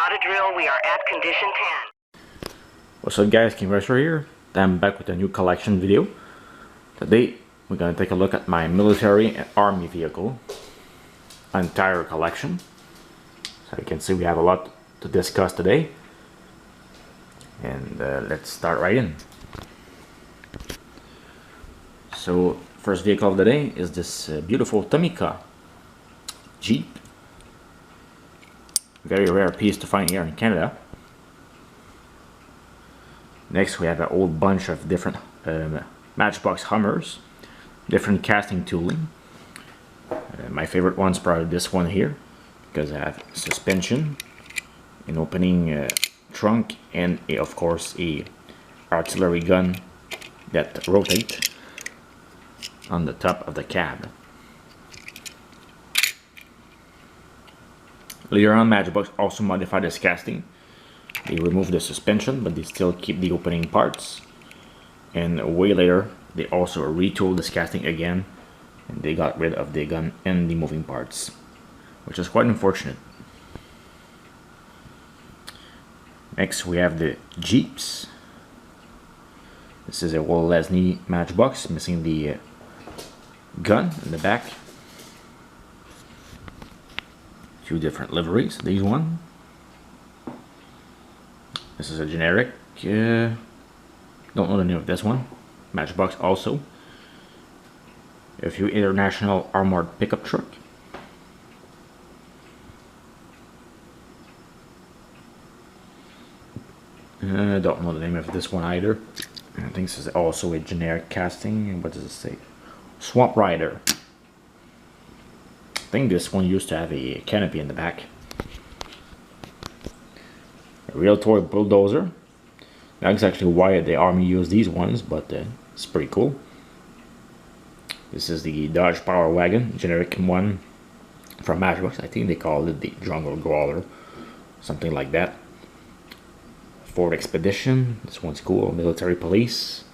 got a drill. We are at condition 10. What's up guys, King Wrestler here. I'm back with a new collection video. Today we're going to take a look at my military and army vehicle entire collection. So you can see we have a lot to discuss today. And let's start right in. So first vehicle of the day is this beautiful Tomica Jeep. Very rare piece to find here in Canada. Next we have a whole bunch of different Matchbox Hummers, different casting tooling. My favorite one's probably this one here, because I have suspension, an opening trunk, and of course a artillery gun that rotates on the top of the cab. Later on, Matchbox also modified this casting. They removed the suspension, but they still keep the opening parts. And way later, they also retooled this casting again, and they got rid of the gun and the moving parts, which is quite unfortunate. Next, we have the Jeeps. This is a Will Lesney Matchbox, missing the gun in the back. Few different liveries. These one. This is a generic. Don't know the name of this one. Matchbox also. A few international armored pickup truck. Don't know the name of this one either. I think this is also a generic casting. What does it say? Swamp Rider. I think this one used to have a canopy in the back. A Realtoy bulldozer. Not exactly why the army used these ones, but it's pretty cool. This is the Dodge Power Wagon, generic one from Matchbox. I think they called it the Jungle Crawler, something like that. Ford Expedition. This one's cool. Military Police.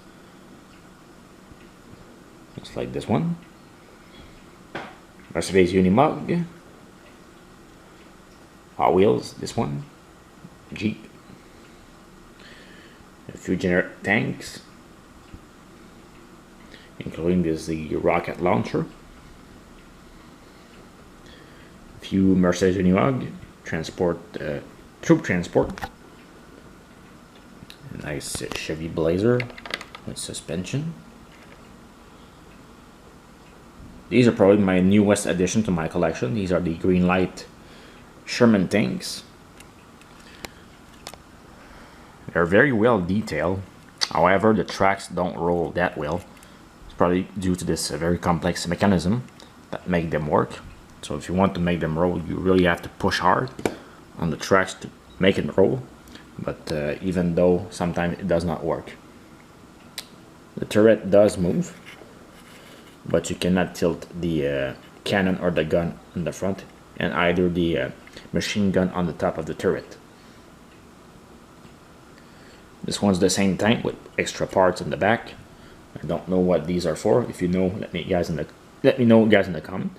Looks like this one. Mercedes Unimog. Hot Wheels, this one. Jeep. A few generic tanks, including the rocket launcher. A few Mercedes Unimog transport, troop transport. A nice Chevy Blazer with suspension. These are probably my newest addition to my collection. These are the green light Sherman tanks. They're very well detailed. However, the tracks don't roll that well. It's probably due to this very complex mechanism that make them work. So if you want to make them roll, you really have to push hard on the tracks to make it roll. But even though sometimes it does not work. The turret does move, but you cannot tilt the cannon or the gun in the front, and either the machine gun on the top of the turret. This one's the same tank with extra parts in the back. I don't know what these are for. If you know, let me know guys in the comment.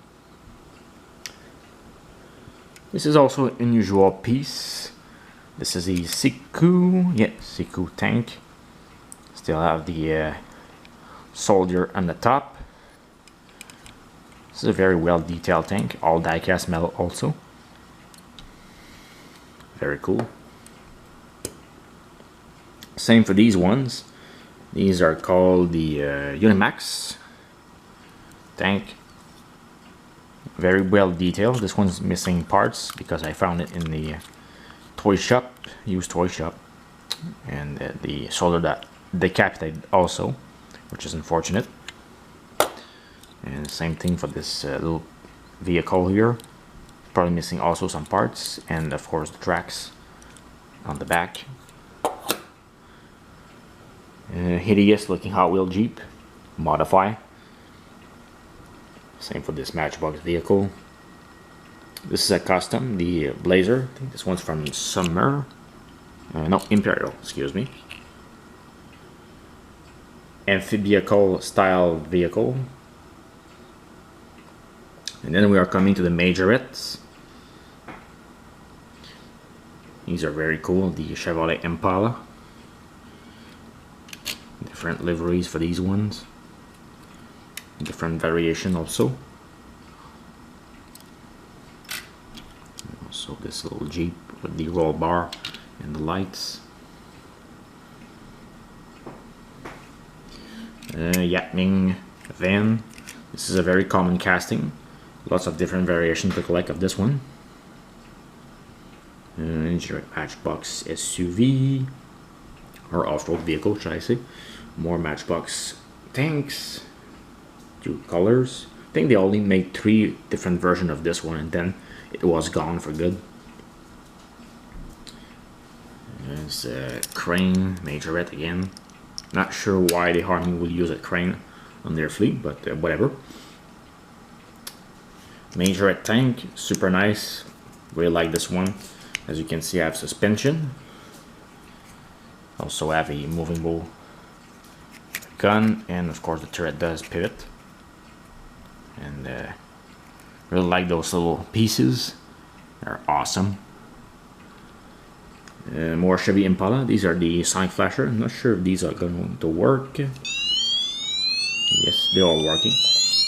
This is also an unusual piece. This is a Siku tank. Still have the soldier on the top. This is a very well detailed tank, all die-cast metal also. Very cool. Same for these ones. These are called the Unimax tank. Very well detailed. This one's missing parts because I found it in the toy shop, used toy shop, and the solder that decapitated also, which is unfortunate. And same thing for this little vehicle here. Probably missing also some parts, and of course the tracks on the back. Hideous looking Hot Wheel Jeep modify. Same for this Matchbox vehicle. This is a custom, the Blazer. I think this one's from Summer. No, Imperial, excuse me. Amphibical style vehicle. And then we are coming to the Majorettes. These are very cool, the Chevrolet Impala. Different liveries for these ones. Different variation also. Also this little Jeep with the roll bar and the lights. Yatming van. This is a very common casting. Lots of different variations to collect of this one. Matchbox SUV, or off-road vehicle, should I say. More Matchbox tanks. 2 colors. I think they only made 3 different versions of this one, and then it was gone for good. There's a crane, Majorette again. Not sure why the Army will use a crane on their fleet, but whatever. Majorette tank, super nice. Really like this one. As you can see, I have suspension. Also have a movable gun, and of course the turret does pivot. And really like those little pieces. They're awesome. More Chevy Impala. These are the side flasher. I'm not sure if these are going to work. Yes, they are working,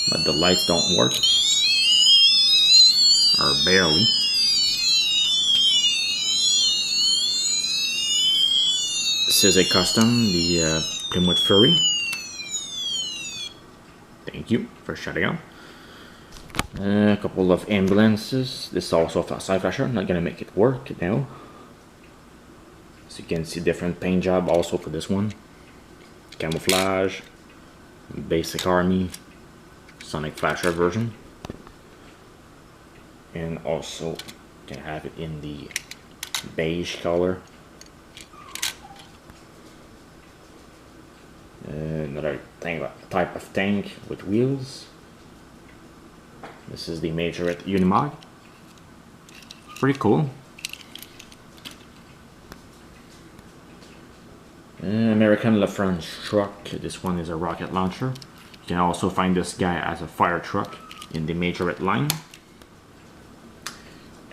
but the lights don't work, or barely. This is a custom, the Plymouth Fury. Thank you for shutting up. A couple of ambulances. This is also a side flasher. I'm not gonna make it work now. So you can see different paint job also for this one. Camouflage, basic army, sonic flasher version, and also you can have it in the beige color. Another type of tank with wheels. This is the Majorette Unimog. Pretty cool. American LaFrance truck. This one is a rocket launcher. You can also find this guy as a fire truck in the Majorette line.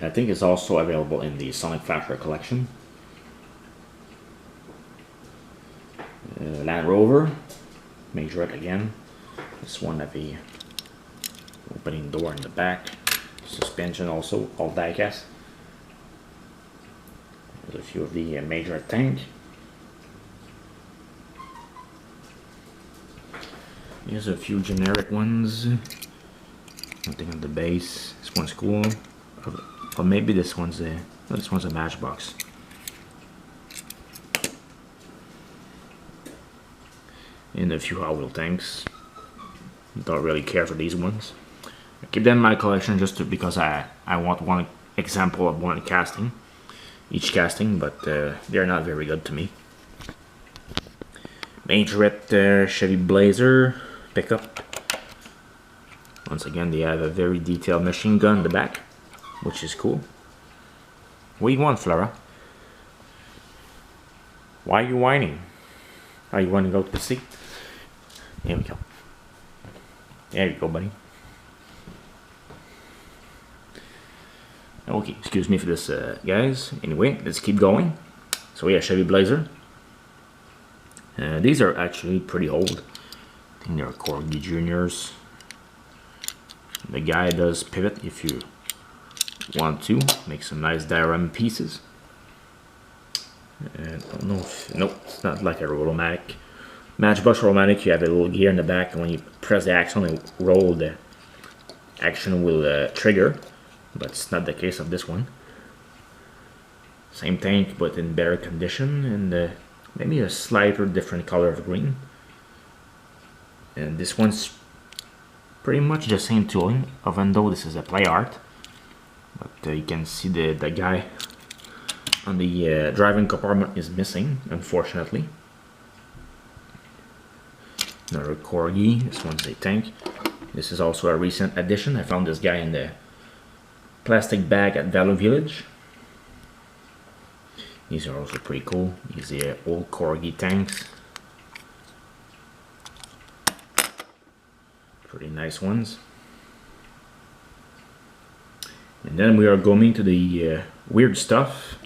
I think it's also available in the Sonic Flasher collection. Land Rover, Majorette again. This one have a opening door in the back. Suspension also, all DIECAST. There's a few of the Majorette tank. Here's a few generic ones. Nothing on the base. This one's cool. Or maybe this one's a Matchbox. And a few Hot Wheel tanks. Don't really care for these ones. I keep them in my collection just because I want one example of one casting. Each casting, but they're not very good to me. Majorette Chevy Blazer pickup. Once again, they have a very detailed machine gun in the back, which is cool. What do you want, Flora? Why are you whining? Oh, you want to go to sleep? There we go. There you go, buddy. Okay, excuse me for this, guys. Anyway, let's keep going. So yeah, Chevy Blazer. These are actually pretty old. I think they're Corgi Juniors. The guy does pivot if you want to. Make some nice diorama pieces. I don't know if, nope, it's not like a Rotomatic. Matchbox Rotomatic, you have a little gear in the back, and when you press the action and roll, the action will trigger. But it's not the case of this one. Same tank, but in better condition, and maybe a slighter different color of green. And this one's pretty much the same tooling, even though this is a Playart. But you can see the guy on the driving compartment is missing, unfortunately. Another Corgi. This one's a tank. This is also a recent addition. I found this guy in the plastic bag at Value Village. These are also pretty cool. These are old Corgi tanks. Pretty nice ones. And then we are going to the weird stuff.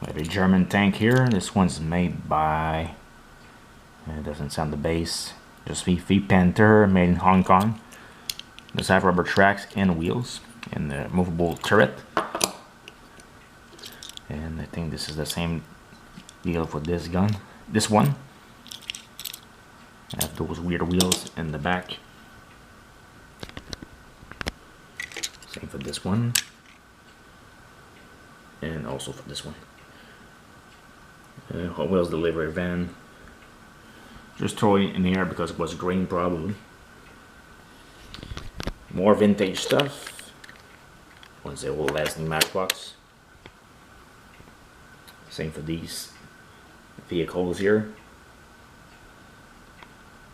We have a German tank here. This one's made by, it doesn't sound the base, just VV Panther, made in Hong Kong. Does have rubber tracks and wheels and the movable turret. And I think this is the same deal for this gun. This one have those weird wheels in the back. Same for this one, and also for this one. Hot Wheels delivery van. Just throw it in here because it was green probably. More vintage stuff. One's the old lasting Matchbox. Same for these vehicles here.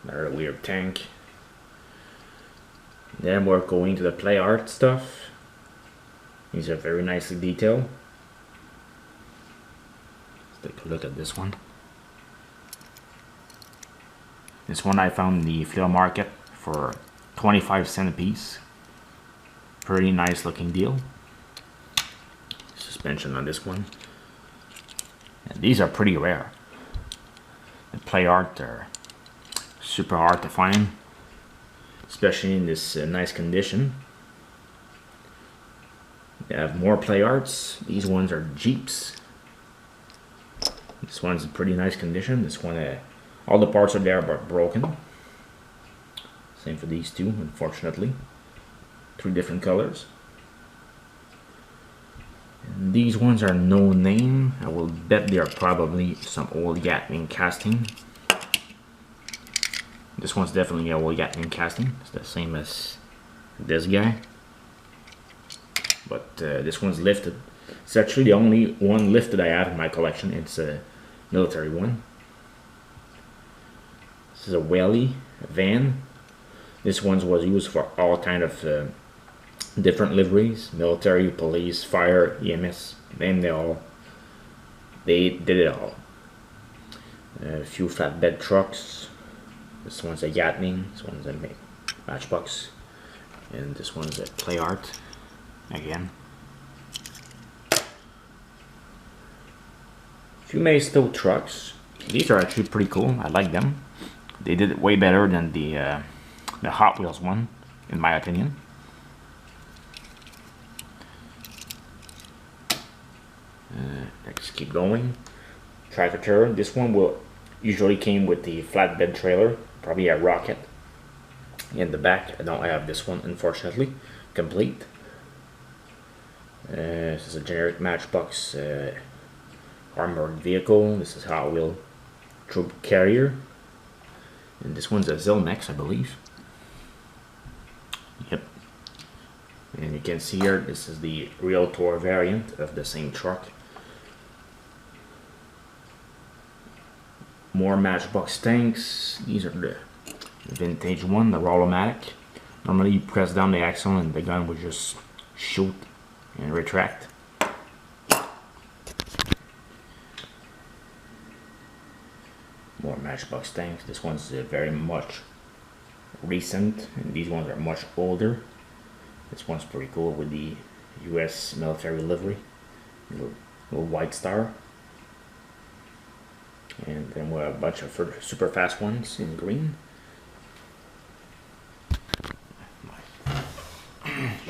Another weird tank. Then we're going to the Playart stuff. These are very nicely detailed. Let's take a look at this one. This one I found in the flea market for 25 cents a piece. Pretty nice looking deal. Suspension on this one. And these are pretty rare. The Playart are super hard to find, especially in this nice condition. They have more Playarts. These ones are Jeeps. This one's in pretty nice condition. This one, all the parts are there but broken. Same for these two, unfortunately. 3 different colors. And these ones are no name. I will bet they are probably some old Gatling casting. This one's definitely a old Gatling casting. It's the same as this guy. But this one's lifted. It's actually the only one lifted I have in my collection. It's a military one. This is a Whaley van. This one was used for all kind of different liveries. Military, police, fire, EMS. Name they all. They did it all. A few flatbed trucks. This one's a Gatling. This one's a Matchbox. And this one's a Playart. Again. Few Maisto trucks. These are actually pretty cool. I like them. They did it way better than the Hot Wheels one, in my opinion. Let's keep going. Tractor. This one will usually came with the flatbed trailer, probably a rocket in the back. I don't have this one, unfortunately, complete. This is a generic Matchbox armored vehicle. This is Hot Wheel troop carrier, and this one's a Zilnex, I believe. Yep. And you can see here, this is the Realtoy variant of the same truck. More Matchbox tanks. These are the vintage one, the Roll-O-Matic. Normally you press down the axle and the gun would just shoot and retract. More Matchbox tanks. This one's very much recent, and these ones are much older. This one's pretty cool with the US military livery, little white star. And then we have a bunch of super fast ones in green.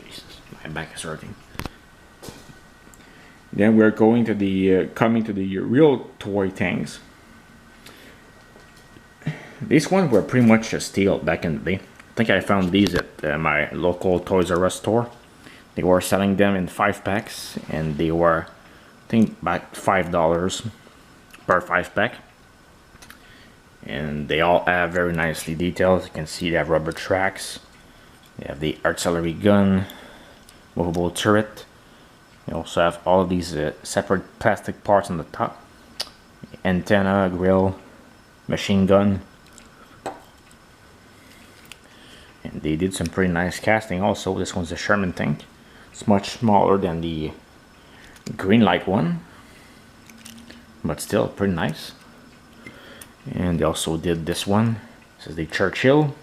Jesus, my back is hurting. Then we're going to the coming to the Realtoy tanks. These ones were pretty much a steal back in the day. I think I found these at my local Toys R Us store. They were selling them in 5-packs, and they were, I think, about $5 per 5-pack. And they all have very nicely detailed. You can see they have rubber tracks. They have the artillery gun, movable turret. They also have all of these separate plastic parts on the top. Antenna, grill, machine gun. And they did some pretty nice casting also. This one's a Sherman tank. It's much smaller than the green light one, but still pretty nice. And they also did this one. This is the Churchill.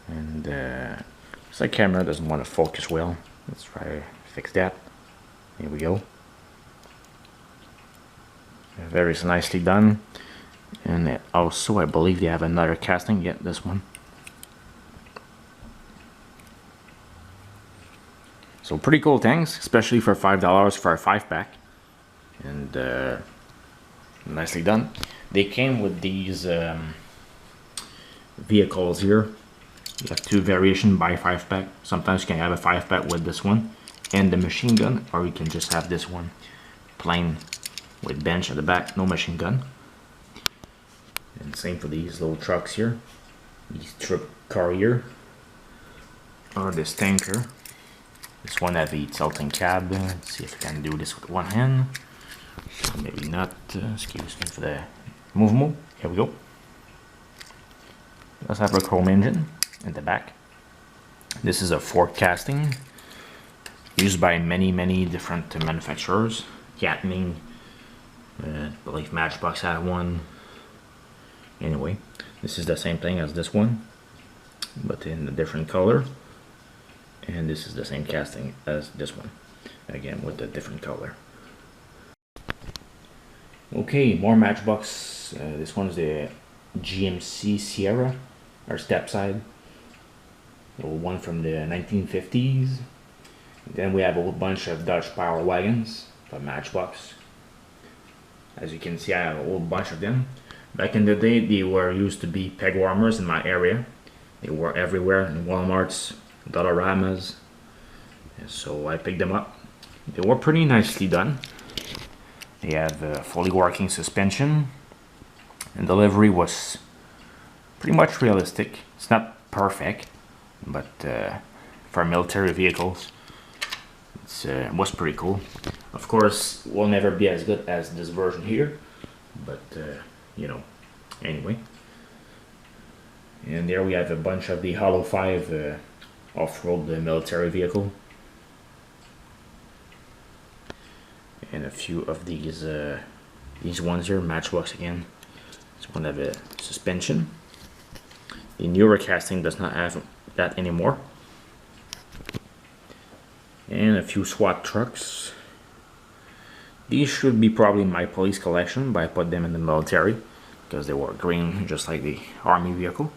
And the camera doesn't want to focus well. Let's try to fix that. Here we go. Very nicely done. And also I believe they have another casting. Yeah, this one. So pretty cool things, especially for $5 for a 5-pack. And nicely done. They came with these vehicles here. You have 2 variation by 5-pack. Sometimes you can have a 5-pack with this one and the machine gun, or you can just have this one plain with bench at the back, no machine gun. And same for these little trucks here. These trip car here, or this tanker. This one has the tilting cab. Let's see if I can do this with one hand. Maybe not. Excuse me for the movement. Here we go. Let's have a chrome engine in the back. This is a fork casting used by many different manufacturers. Gatling, I believe Matchbox had one. Anyway, this is the same thing as this one, but in a different color. And this is the same casting as this one, again with a different color. Okay, more Matchbox. This one's the GMC Sierra, or step side. One from the 1950s. Then we have a whole bunch of Dutch power wagons from Matchbox. As you can see, I have a whole bunch of them. Back in the day, they were used to be peg warmers in my area. They were everywhere in Walmarts, Dollaramas. So I picked them up. They were pretty nicely done. They have a fully working suspension, and delivery was pretty much realistic. It's not perfect, but for military vehicles, it was pretty cool. Of course, will never be as good as this version here, but you know, anyway. And there we have a bunch of the Hollow 5 off-road military vehicle, and a few of these ones here, Matchbox again. This one have a suspension. The newer casting does not have that anymore. And a few SWAT trucks. These should be probably my police collection, but I put them in the military because they were green, just like the army vehicle.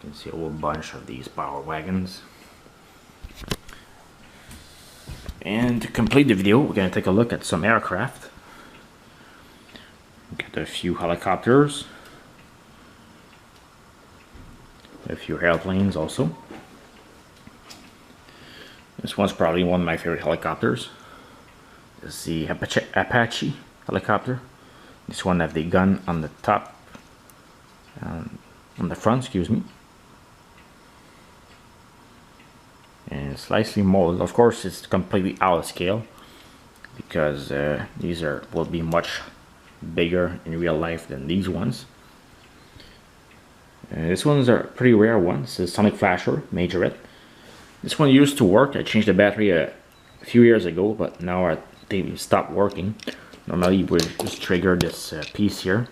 You can see a whole bunch of these power wagons. And to complete the video, we're going to take a look at some aircraft. Got a few helicopters, a few airplanes also. This one's probably one of my favorite helicopters. This is the Apache helicopter. This one has the gun on the top, on the front, excuse me. And slightly molded. Of course, it's completely out of scale because these will be much bigger in real life than these ones. This one's a pretty rare one. It's a Sonic Flasher Majorette. This one used to work. I changed the battery a few years ago, but now they stopped working. Normally you would just trigger this piece here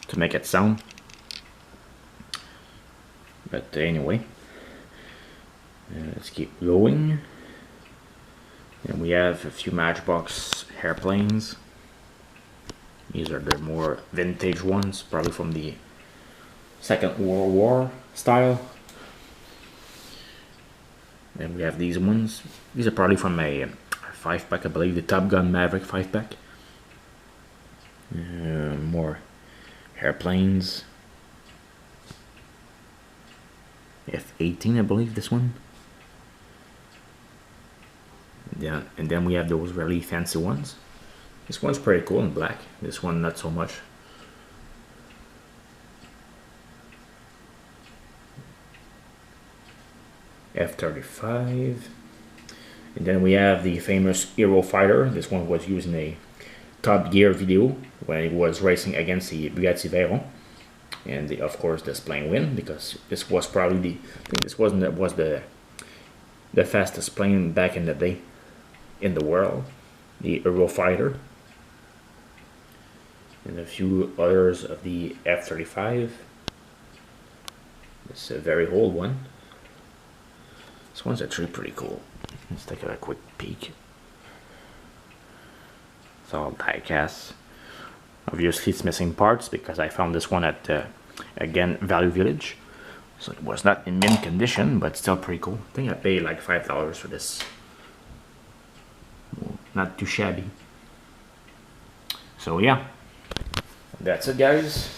to make it sound. But anyway, let's keep going. And we have a few Matchbox airplanes. These are the more vintage ones, probably from the Second World War style. Then we have these ones. These are probably from a 5-pack, I believe, the Top Gun Maverick 5-pack. More airplanes. F-18, I believe, this one. Yeah, and then we have those really fancy ones. This one's pretty cool in black. This one not so much. F-35. And then we have the famous Eurofighter. This one was used in a Top Gear video when it was racing against the Bugatti Veyron. And of course this plane win because this was probably the fastest plane back in the day in the world, the Eurofighter. And a few others of the F-35. It's a very old one. This one's actually pretty cool. Let's take a quick peek. It's all die-cast. Obviously it's missing parts because I found this one at again Value Village, so it was not in mint condition, but still pretty cool. I think I paid like $5 for this. Not too shabby. So yeah, that's it guys.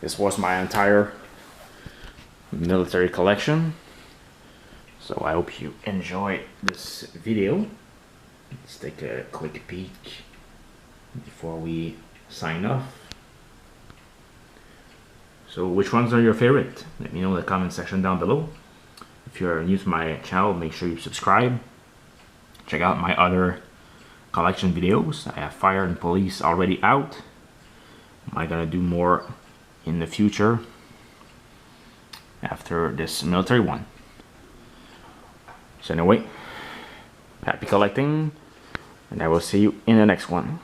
This was my entire military collection. So I hope you enjoyed this video. Let's take a quick peek before we sign off. So which ones are your favorite? Let me know in the comment section down below. If you're new to my channel, make sure you subscribe. Check out my other collection videos. I have Fire and Police already out. Am I gonna do more in the future after this military one? So anyway, happy collecting, and I will see you in the next one.